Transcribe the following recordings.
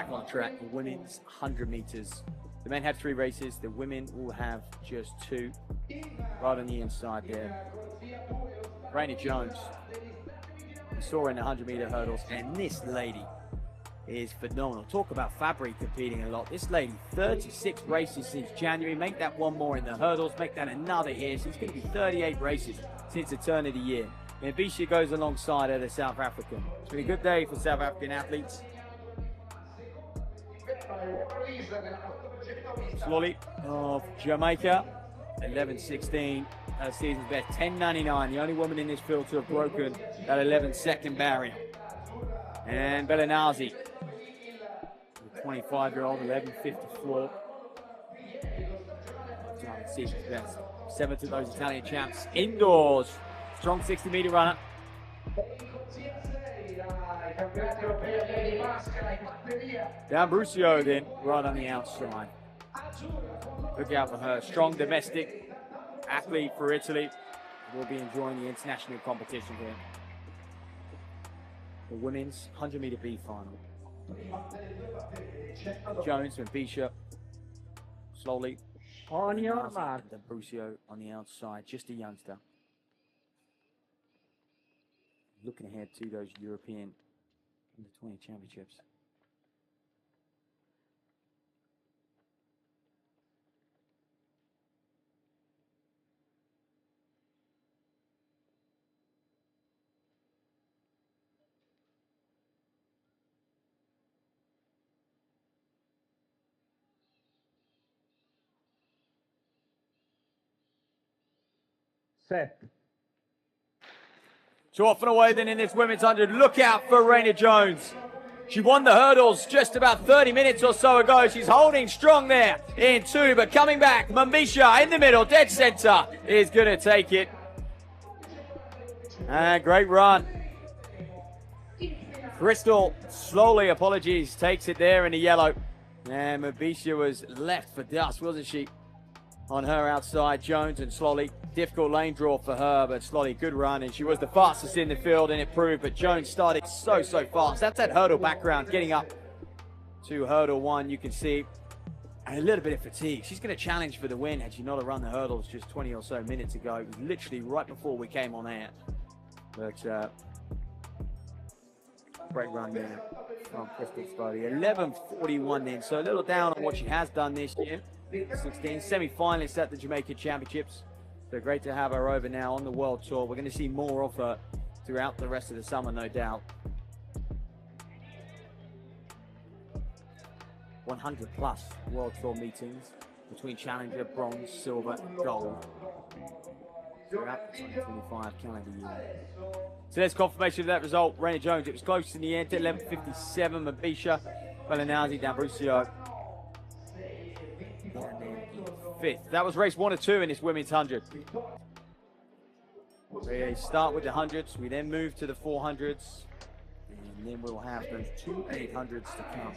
back on track. The women's 100 meters. The men have 3 races. The women will have just 2. Right on the inside there. Raina Jones. We saw her in the 100-meter hurdles, and this lady is phenomenal. Talk about Fabry competing a lot. This lady, 36 races since January. Make that one more in the hurdles. Make that another here. She's going to be 38 races since the turn of the year. And Misha goes alongside her, the South African. It's been a good day for South African athletes. Slowly of Jamaica, 11:16. Her season's best, 10:99. The only woman in this field to have broken that 11-second barrier. And Belinazi, the 25-year-old, 11:54. Season's best. 7th of those Italian champs. Indoors, strong 60-meter runner. D'Ambrosio then, right on the outside. Look out for her. Strong domestic athlete for Italy. Will be enjoying the international competition here. The women's 100-meter B final. Jones and Misha slowly. On your mark. D'Ambrosio on the outside, just a youngster. Looking ahead to those European Under-20 championships. Set. So off and away then in this women's 100. Look out for Raina Jones. She won the hurdles just about 30 minutes or so ago. She's holding strong there in 2, but coming back. Misha in the middle, dead center, is going to take it. And great run. Crystal slowly, apologies, takes it there in the yellow. And Misha was left for dust, wasn't she? On her outside, Jones and Slolly. Difficult lane draw for her, but Slolly, good run, and she was the fastest in the field, and it proved, but Jones started so fast. That's that hurdle background, getting up to hurdle 1, you can see. And a little bit of fatigue. She's going to challenge for the win had she not have run the hurdles just 20 or so minutes ago. It was literally right before we came on air. But great run there from Crystal Slolly. 11:41 then, so a little down on what she has done this year. 16 semi-finalists at the Jamaica Championships. So great to have her over now on the World Tour. We're going to see more of her throughout the rest of the summer, no doubt. 100 plus World Tour meetings between Challenger, Bronze, Silver, and Gold throughout the 2025 calendar year. So there's confirmation of that result. Raina Jones, it was close in the end, 11:57. Misha, Belinazi, D'Ambrosio. 5th. That was race 1 of 2 in this women's 100. We start with the 100s, we then move to the 400s, and then we'll have those 2 800s to come.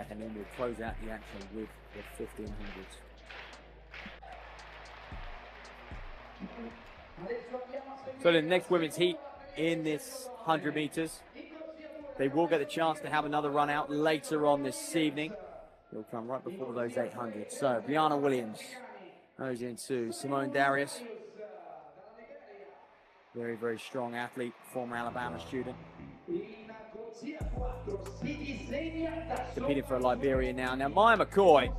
And then we'll close out the action with the 1500s. So the next women's heat in this 100 meters. They will get the chance to have another run out later on this evening. It'll come right before those 800. So Briana Williams goes into Simone Darius. Very strong athlete, former Alabama student. Competing for Liberia now. Now Maia McCoy.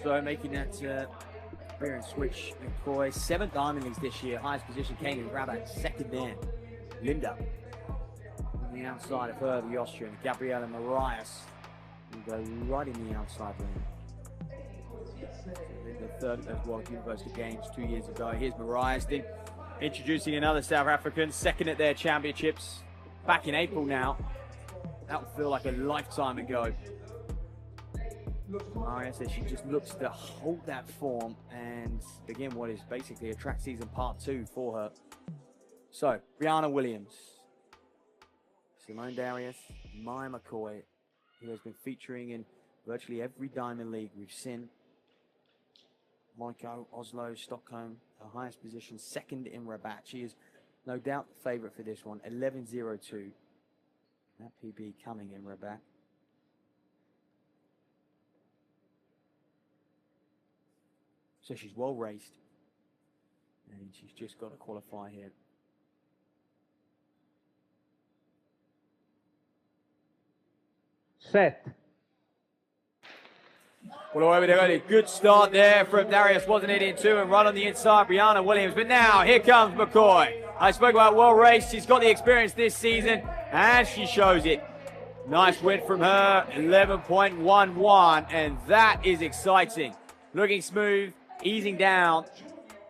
So making that Liberian switch. McCoy, 7 diamond leagues this year. Highest position came in Rabat, 2nd there. Linda on the outside of her, the Austrian. Gabriela Marias will go right in the outside lane. The 3rd at World University Games 2 years ago. Here's Marias introducing another South African, 2nd at their championships back in April now. That will feel like a lifetime ago. Marias says she just looks to hold that form and begin what is basically a track season part 2 for her. So, Briana Williams, Simone Darius, Maia McCoy, who has been featuring in virtually every Diamond League we've seen. Monaco, Oslo, Stockholm, her highest position, 2nd in Rabat. She is No doubt the favorite for this one, 11.02. That PB coming in, we're back. So she's well raced. And she's just got to qualify here. Set. Well, over there, good start there from Darius, wasn't it, in two, and right on the inside, Briana Williams. But now, here comes McCoy. I spoke about well raced. She's got the experience this season, and she shows it. Nice win from her, 11.11, and that is exciting. Looking smooth, easing down.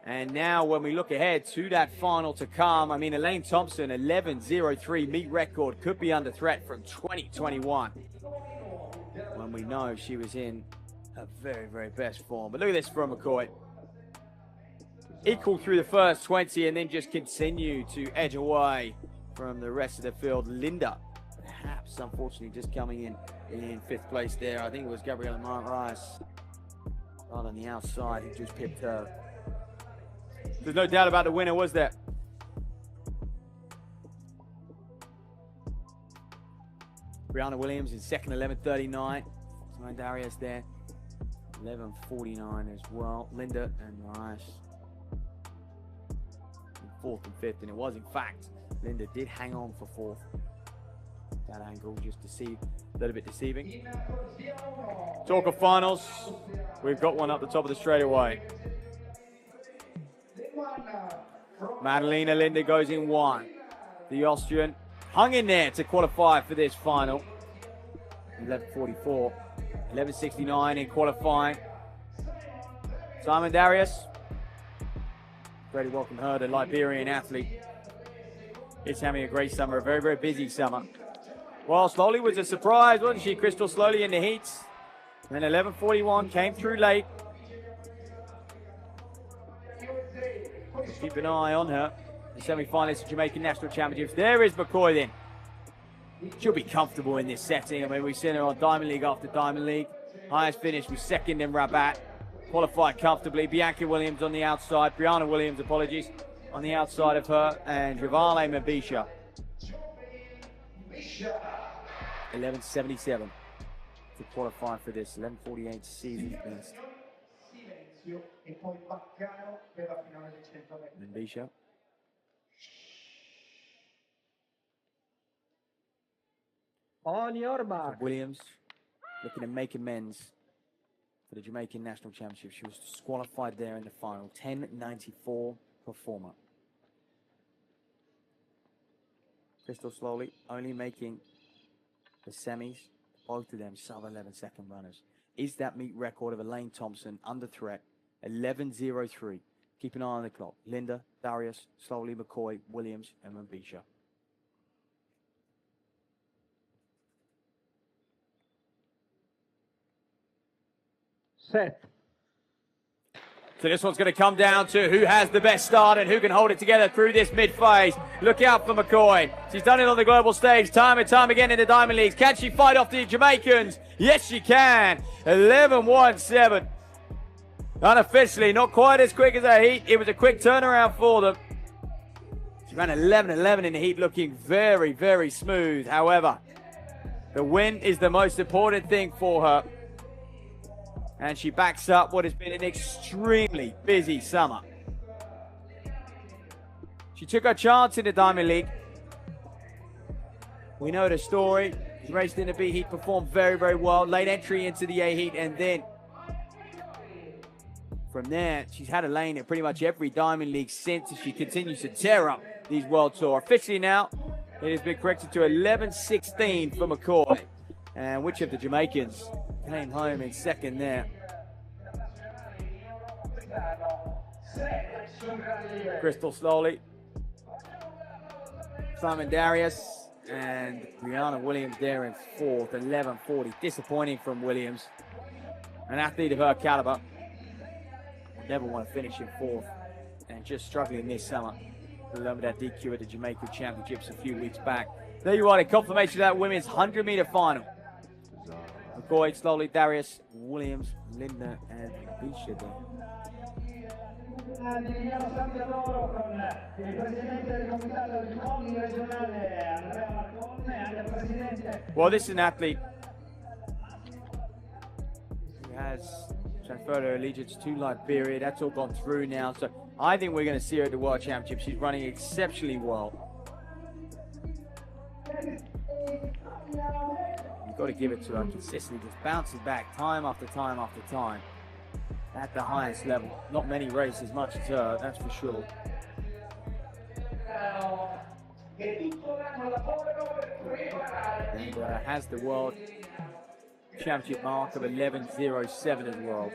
And now when we look ahead to that final to come, I mean, Elaine Thompson, 11.03 meet record, could be under threat from 2021. When we know she was in her very, very best form. But look at this from McCoy. Equal through the first 20 and then just continue to edge away from the rest of the field. Linda, perhaps, unfortunately, just coming in fifth place there. I think it was Gabriella Rice right on the outside who just pipped her. There's no doubt about the winner, was there? Briana Williams in second, 11.39. Simone Darius there, 11.49 as well. Linda and Rice in fourth and fifth, and it was, in fact, Linda did hang on for fourth. That angle just a little bit deceiving. Talk of finals, we've got one up the top of the straightaway. Madalena Linda goes in one. The Austrian hung in there to qualify for this final. 11.44, 11.69 in qualifying. Simon Darius, ready to welcome her, the Liberian athlete. Is having a great summer, a very, very busy summer. Well, Slowly was a surprise, wasn't she? Crystal Slowly in the heats. And then 11.41 came through late. Keep an eye on her. The semi-finalist of Jamaican National Championships. There is McCoy then. She'll be comfortable in this setting. I mean, we've seen her on Diamond League after Diamond League. Highest finish was second in Rabat. Qualified comfortably. Bianca Williams on the outside. Briana Williams, apologies, on the outside of her. And Javale Mabisha. 11.77 to qualify for this. 11.48 season best. Misha. On your mark. Williams looking to make amends for the Jamaican National Championship. She was disqualified there in the final. 10.94 performer. Crystal Slowly only making the semis. Both of them sub 11 second runners. Is that meet record of Elaine Thompson under threat? 11.03. Keep an eye on the clock. Linda, Darius, Slowly, McCoy, Williams, and Mabisha. Set. So this one's going to come down to who has the best start and who can hold it together through this mid-phase. Look out for McCoy. She's done it on the global stage time and time again in the Diamond Leagues. Can she fight off the Jamaicans? Yes, she can. 11.17. Unofficially, not quite as quick as her heat. It was a quick turnaround for them. She ran 11.11 in the heat, looking very, very smooth. However, the win is the most important thing for her. And she backs up what has been an extremely busy summer. She took her chance in the Diamond League. We know the story. She raced in the B heat, performed very, very well. Late entry into the A heat, and then from there, she's had a lane at pretty much every Diamond League since, as she continues to tear up these World Tour. Officially now, it has been corrected to 11.16 for McCoy. And which of the Jamaicans came home in second there? Crystal Slowly, Simon Darius, and Briana Williams there in fourth, 11.40. Disappointing from Williams. An athlete of her caliber. Never want to finish in fourth. And just struggling this summer. Remember that DQ at the Jamaica Championships a few weeks back. There you are, in confirmation of that women's 100-meter final. McCoy, Slowly, Darius, Williams, Linda, and Misha there. Well, this is an athlete who has transferred her allegiance to Liberia. That's all gone through now. So I think we're going to see her at the World Championship. She's running exceptionally well. You've got to give it to her consistently, just bouncing back time after time after time at the highest level. Not many race as much as her, that's for sure. And has the world championship mark of 11.07 as well.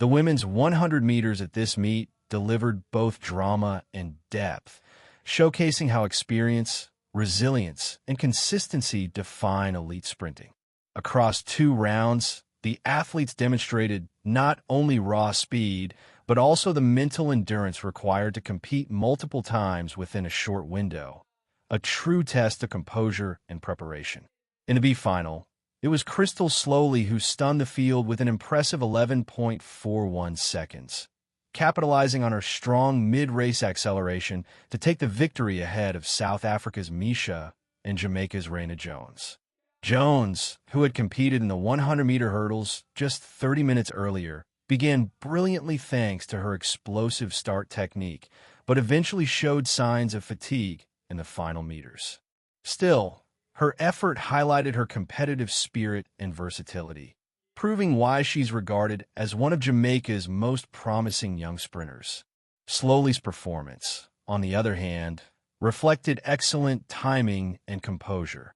The women's 100 meters at this meet delivered both drama and depth, showcasing how experience, resilience, and consistency define elite sprinting. Across 2 rounds, the athletes demonstrated not only raw speed, but also the mental endurance required to compete multiple times within a short window, a true test of composure and preparation. In the B final, it was Crystal Slowly who stunned the field with an impressive 11.41 seconds, capitalizing on her strong mid-race acceleration to take the victory ahead of South Africa's Misha and Jamaica's Raina Jones. Jones, who had competed in the 100-meter hurdles just 30 minutes earlier, began brilliantly thanks to her explosive start technique, but eventually showed signs of fatigue in the final meters. Still, her effort highlighted her competitive spirit and versatility, proving why she's regarded as one of Jamaica's most promising young sprinters. Slowly's performance, on the other hand, reflected excellent timing and composure,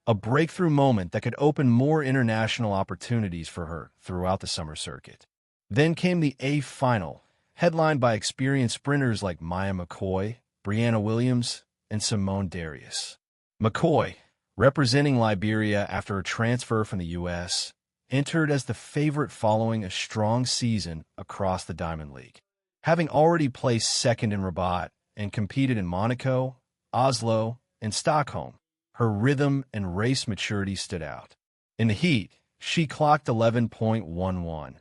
a breakthrough moment that could open more international opportunities for her throughout the summer circuit. Then came the A final, headlined by experienced sprinters like Maia McCoy, Briana Williams, and Simone Darius. McCoy, representing Liberia after a transfer from the U.S., entered as the favorite following a strong season across the Diamond League. Having already placed second in Rabat and competed in Monaco, Oslo, and Stockholm, her rhythm and race maturity stood out. In the heat, she clocked 11.11,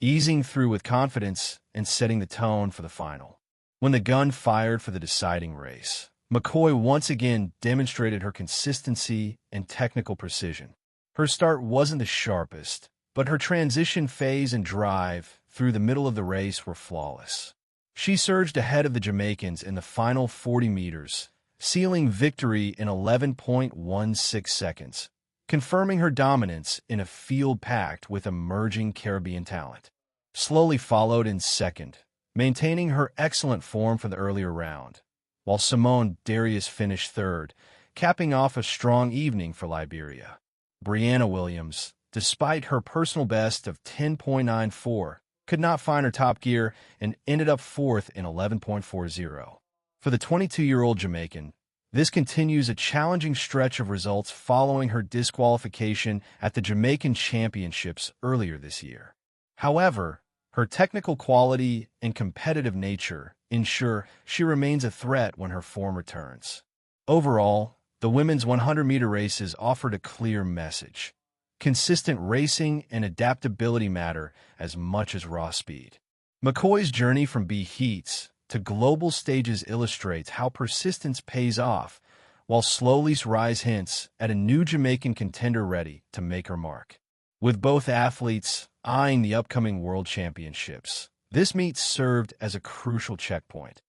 easing through with confidence and setting the tone for the final. When the gun fired for the deciding race, McCoy once again demonstrated her consistency and technical precision. Her start wasn't the sharpest, but her transition phase and drive through the middle of the race were flawless. She surged ahead of the Jamaicans in the final 40 meters, sealing victory in 11.16 seconds, confirming her dominance in a field packed with emerging Caribbean talent. Slowly followed in second, maintaining her excellent form for the earlier round, while Simone Darius finished third, capping off a strong evening for Liberia. Briana Williams, despite her personal best of 10.94, could not find her top gear and ended up fourth in 11.40. For the 22-year-old Jamaican, this continues a challenging stretch of results following her disqualification at the Jamaican Championships earlier this year. However, her technical quality and competitive nature ensure she remains a threat when her form returns. Overall, the women's 100-meter races offered a clear message. Consistent racing and adaptability matter as much as raw speed. McCoy's journey from B heats to global stages illustrates how persistence pays off, while Slowly's rise hints at a new Jamaican contender ready to make her mark. With both athletes eyeing the upcoming World Championships, this meet served as a crucial checkpoint.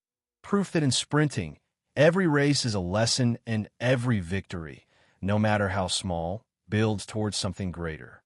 Proof that in sprinting, every race is a lesson and every victory, no matter how small, builds towards something greater.